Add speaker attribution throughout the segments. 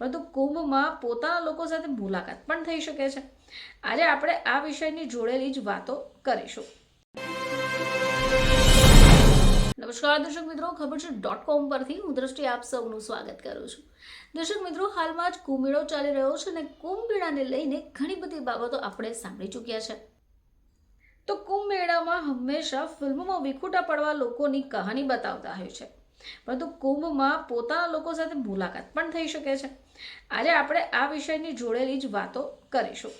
Speaker 1: પરંતુ કુંભમાં પોતાના લોકો સાથે મુલાકાત પણ થઈ શકે છે. આજે આપણે આ વિષયની જોડેલી જ વાતો કરીશું. નમસ્કાર દર્શક મિત્રો, ખબર છે .com પરથી હું દ્રષ્ટિ આપ સૌનું સ્વાગત કરું છું. દર્શક મિત્રો, હાલમાં જ કુંભ મેળો ચાલી રહ્યો છે અને કુંભ મેળાને લઈને ઘણી બધી બાબતો આપણે સાંભળી ચૂક્યા છે. તો કુંભ મેળામાં હંમેશા ફિલ્મોમાં વિખૂટા પડવા લોકોની કહાની બતાવતા હોય છે, પરંતુ કુંભમાં પોતાના લોકો સાથે મુલાકાત પણ થઈ શકે છે. આજે આપણે આ વિષયની જોડેલી જ વાતો કરીશું.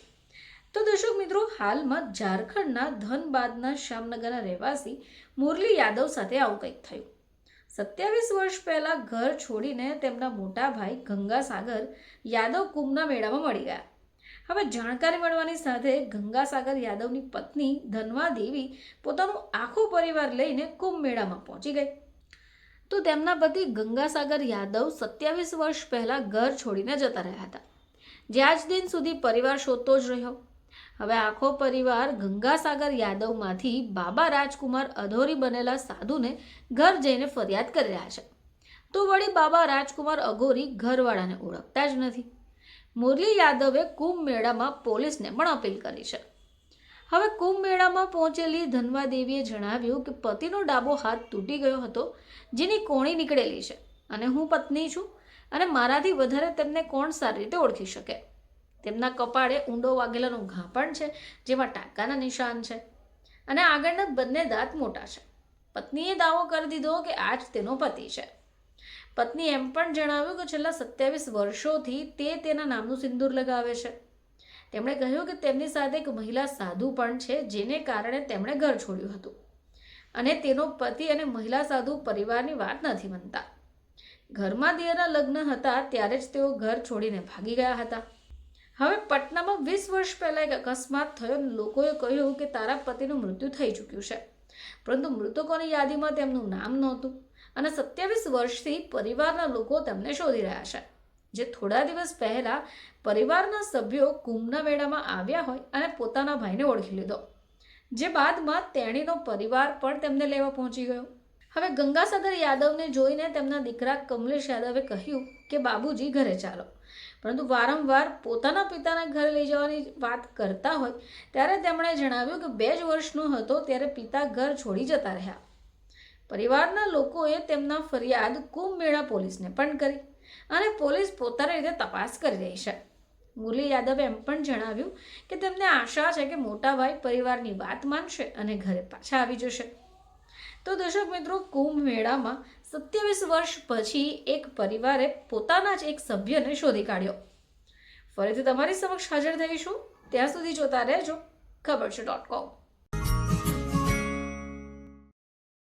Speaker 1: તો દર્શક મિત્રો, હાલમાં ઝારખંડના ધનબાદના શ્યામનગરના રહેવાસી મુરલી યાદવ સાથે આવું કંઈક થયું. 27 વર્ષ પહેલા ઘર છોડીને તેમના મોટા ભાઈ ગંગાસાગર યાદવ કુંભના મેળામાં મળી ગયા. હવે જાણકારી મળવાની સાથે ગંગાસાગર યાદવની પત્ની ધનવા દેવી પોતાનો આખો પરિવાર લઈને કુંભ મેળામાં પહોંચી ગઈ. તો તેમના પતિ ગંગાસાગર યાદવ 27 વર્ષ પહેલા ઘર છોડીને જતા રહ્યા હતા, જે આજ દિન સુધી પરિવાર શોધતો જ રહ્યો. હવે આખો પરિવાર ગંગાસાગર યાદવમાંથી બાબા રાજકુમાર અધોરી બનેલા સાધુને ઘર જઈને ફરિયાદ કરી રહ્યા છે. તો વળી બાબા રાજકુમાર અઘોરી ઘરવાળાને ઓળખતા જ નથી. મુરલી યાદવે કુંભ મેળામાં પોલીસને પણ અપીલ કરી છે. હવે કુંભ મેળામાં પહોંચેલી ધનવા દેવીએ જણાવ્યું કે પતિનો ડાબો હાથ તૂટી ગયો હતો, જેની કોણી નીકળેલી છે, અને હું પત્ની છું અને મારાથી વધારે તેમને કોણ સારી રીતે ઓળખી શકે. તેમના કપાળે ઊંડો વાગેલાનો ઘા પણ છે, જેમાં ટાંકાના નિશાન છે, અને આગળના બંને દાંત મોટા છે. પત્નીએ દાવો કરી દીધો કે આ જ તેનો પતિ છે. પત્નીએ એમ પણ જણાવ્યું કે છેલ્લા 27 વર્ષોથી તે તેના નામનું સિંદૂર લગાવે છે. તેમણે કહ્યું કે તેમની સાથે એક મહિલા સાધુ પણ છે, જેને કારણે તેમણે ઘર છોડ્યું હતું, અને તેનો પતિ અને મહિલા સાધુ પરિવારની વાત નથી માનતા. ઘરમાં દિયરના લગ્ન હતા ત્યારે જ તેઓ ઘર છોડીને ભાગી ગયા હતા. હવે પટનામાં 20 વર્ષ પહેલા એક અકસ્માત થયો અને લોકોએ કહ્યું કે તારા પતિનું મૃત્યુ થઈ ચૂક્યું છે, પરંતુ મૃતકોની યાદીમાં તેમનું નામ નહોતું, અને 27 વર્ષથી પરિવારના લોકો તેમને શોધી રહ્યા છે. જે થોડા દિવસ પહેલા પરિવારના સભ્યો કુંભના મેળામાં આવ્યા હોય અને પોતાના ભાઈને ઓળખી લીધો, જે બાદમાં તેણીનો પરિવાર પણ તેમને લેવા પહોંચી ગયો. હવે ગંગાસાગર યાદવને જોઈને તેમના દીકરા કમલેશ યાદવે કહ્યું કે બાબુજી ઘરે ચાલો, પરંતુ વારંવાર પોતાના પિતાને ઘરે લઈ જવાની વાત કરતા હોય ત્યારે તેમણે જણાવ્યું કે 2 જ વર્ષનો હતો ત્યારે પિતા ઘર છોડી જતા રહ્યા. પરિવારના લોકોએ તેમના ફરિયાદ કુંભ મેળા પોલીસને પણ કરી, અને પોલીસ પોતાની રીતે તપાસ કરી રહી છે. મુરલી યાદવે એમ પણ જણાવ્યું કે તેમને આશા છે કે મોટા ભાઈ પરિવારની વાત માનશે અને ઘરે પાછા આવી જશે. તો દર્શક મિત્રો, કુંભ મેળામાં 27 વર્ષ પછી એક પરિવારે પોતાના જ એક સભ્યને શોધી કાઢ્યો. ફરીથી તમારી સમક્ષ હાજર થઈશું, ત્યાં સુધી જોતા રહેજો ખબર છે .com.